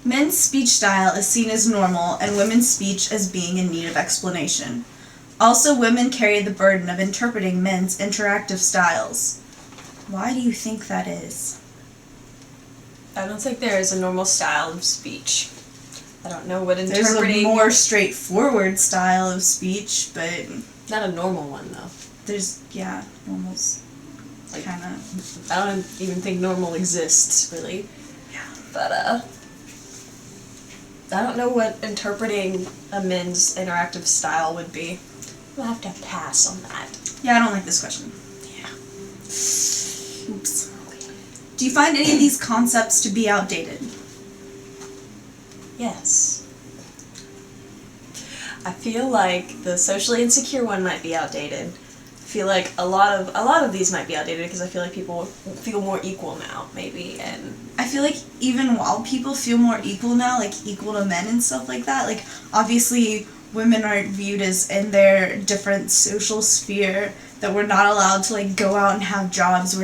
Men's speech style is seen as normal and women's speech as being in need of explanation. Also, women carry the burden of interpreting men's interactive styles. Why do you think that is? I don't think there is a normal style of speech. I don't know what interpreting... There's a more straightforward style of speech, but... Not a normal one, though. There's, yeah, normal's like, kind of... I don't even think normal exists, really. Yeah. But, I don't know what interpreting a men's interactive style would be. We'll have to pass on that. Yeah, I don't like this question. Yeah. Oops. Do you find any of these concepts to be outdated? Yes. I feel like the socially insecure one might be outdated. I feel like a lot of these might be outdated because I feel like people feel more equal now, maybe, and I feel like even while people feel more equal now, like equal to men and stuff like that, like obviously women aren't viewed as in their different social sphere, that we're not allowed to like go out and have jobs.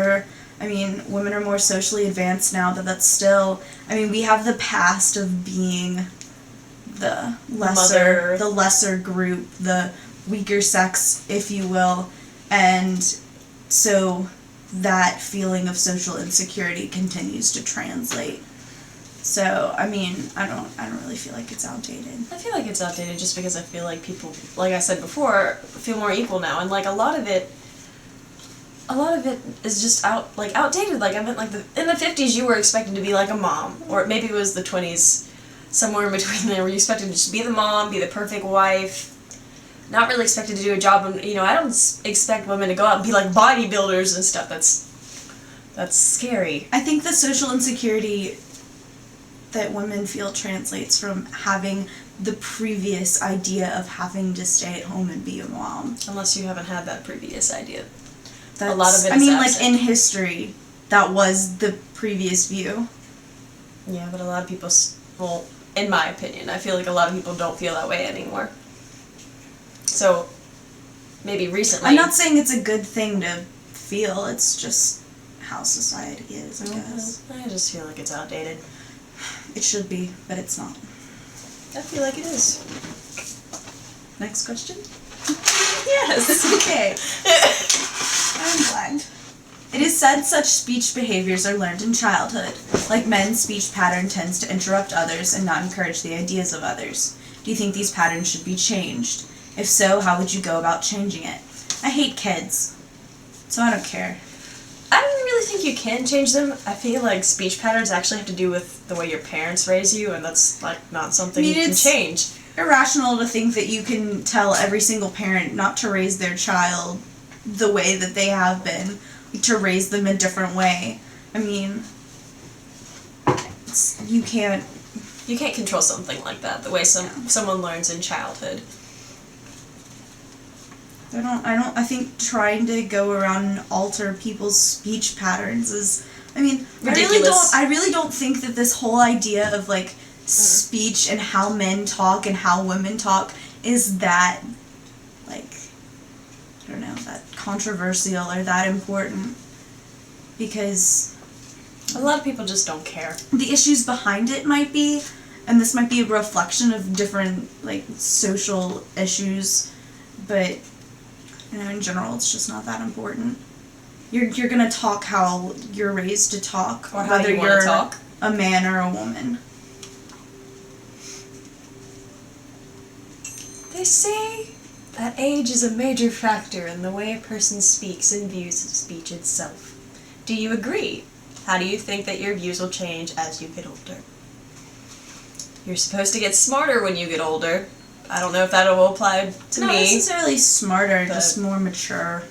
I mean, women are more socially advanced now, but that's still, I mean, we have the past of being the lesser group, the weaker sex, if you will, and so that feeling of social insecurity continues to translate. So, I mean, I don't really feel like it's outdated. I feel like it's outdated just because I feel like people, like I said before, feel more equal now, and like a lot of it is just outdated. Like I meant, like in the 50s, you were expected to be like a mom, or maybe it was the 20s, somewhere in between there, where you expected to just be the mom, be the perfect wife, not really expected to do a job. And I don't expect women to go out and be like bodybuilders and stuff. That's scary. I think the social insecurity that women feel translates from having the previous idea of having to stay at home and be a mom. Unless you haven't had that previous idea. That's, a lot of it is absent. Like in history, that was the previous view. Yeah, but a lot of people, well, in my opinion, I feel like a lot of people don't feel that way anymore. So, maybe recently... I'm not saying it's a good thing to feel, it's just how society is, I guess. I just feel like it's outdated. It should be, but it's not. I feel like it is. Next question? Yes. Okay. I'm blind. It is said such speech behaviors are learned in childhood. Like men's speech pattern tends to interrupt others and not encourage the ideas of others. Do you think these patterns should be changed? If so, how would you go about changing it? I hate kids, so I don't care. I don't really think you can change them. I feel like speech patterns actually have to do with the way your parents raise you, and that's like not something you can change. Irrational to think that you can tell every single parent not to raise their child the way that they have been, to raise them a different way. I mean, you can't control something like that, the way someone learns in childhood. I think trying to go around and alter people's speech patterns is, I mean, ridiculous. I really don't think that this whole idea of like speech and how men talk and how women talk is that, like, I don't know, that controversial or that important, because a lot of people just don't care. The issues behind it might be, and this might be a reflection of different like social issues, but in general it's just not that important. You're gonna talk how you're raised to talk, or whether you're talk. A man or a woman. They say that age is a major factor in the way a person speaks and views speech itself. Do you agree? How do you think that your views will change as you get older? You're supposed to get smarter when you get older. I don't know if that will apply to me. Not necessarily smarter, just more mature.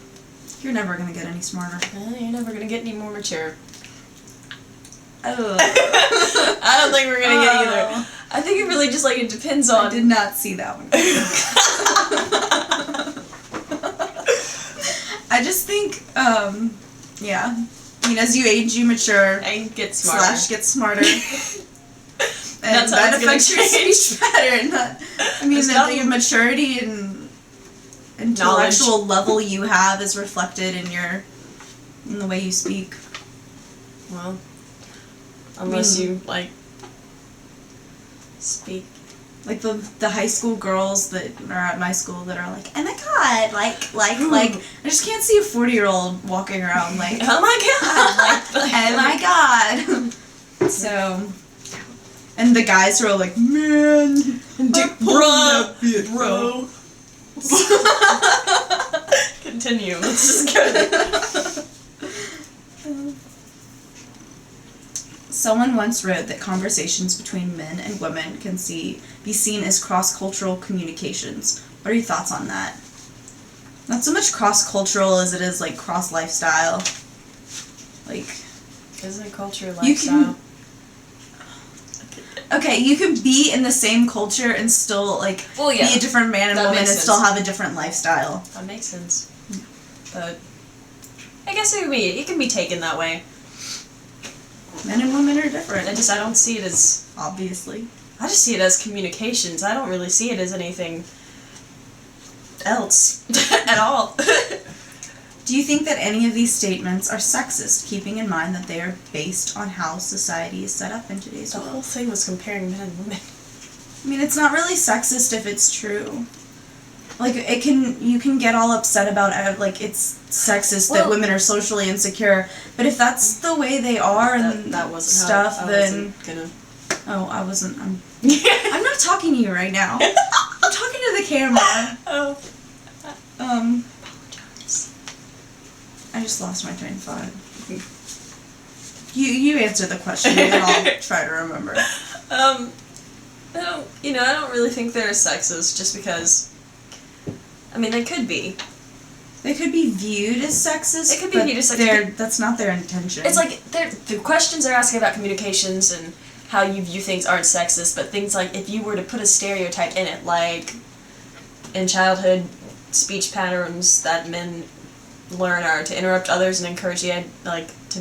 You're never going to get any smarter. You're never going to get any more mature. Oh. I don't think we're going to get either. I think it really just, like, it depends on... I did not see that one. I just think, yeah. I mean, as you age, you mature. And get smarter. / get smarter. And that's that affects your speech pattern. I mean, the maturity and intellectual level you have is reflected in the way you speak. Well, unless you, like, Speak. Like the high school girls that are at my school that are like, oh my god, like, I just can't see a 40-year-old walking around like, oh my god, oh my god. So, and the guys are all like, man, bro. Continue. This is good. Someone once wrote that conversations between men and women can be seen as cross-cultural communications. What are your thoughts on that? Not so much cross-cultural as it is like cross-lifestyle. Like, isn't it culture lifestyle? You can be in the same culture and still like be a different man and woman and still have a different lifestyle. That makes sense. But I guess it can be taken that way. Men and women are different. I don't see it as... Obviously. I just see it as communications. I don't really see it as anything else at all. Do you think that any of these statements are sexist, keeping in mind that they are based on how society is set up in today's world? The whole thing was comparing men and women. I mean, it's not really sexist if it's true. Like, you can get all upset about it, like, it's sexist that women are socially insecure, but if that's the way they are and that wasn't stuff, then... Oh, I'm not talking to you right now. I'm talking to the camera. Oh. Apologize. I just lost my train of thought. You answer the question and I'll try to remember. I don't really think they're sexist just because... I mean, they could be. They could be viewed as sexist. It could be viewed as sexist. That's not their intention. It's like the questions they're asking about communications and how you view things aren't sexist, but things like if you were to put a stereotype in it, like in childhood, speech patterns that men learn are to interrupt others and encourage to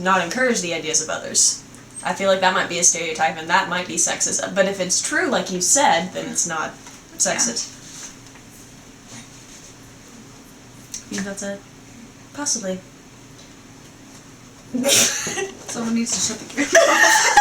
not encourage the ideas of others. I feel like that might be a stereotype and that might be sexist. But if it's true, like you said, then it's not sexist. I think that's it. Possibly. Someone needs to shut the camera off.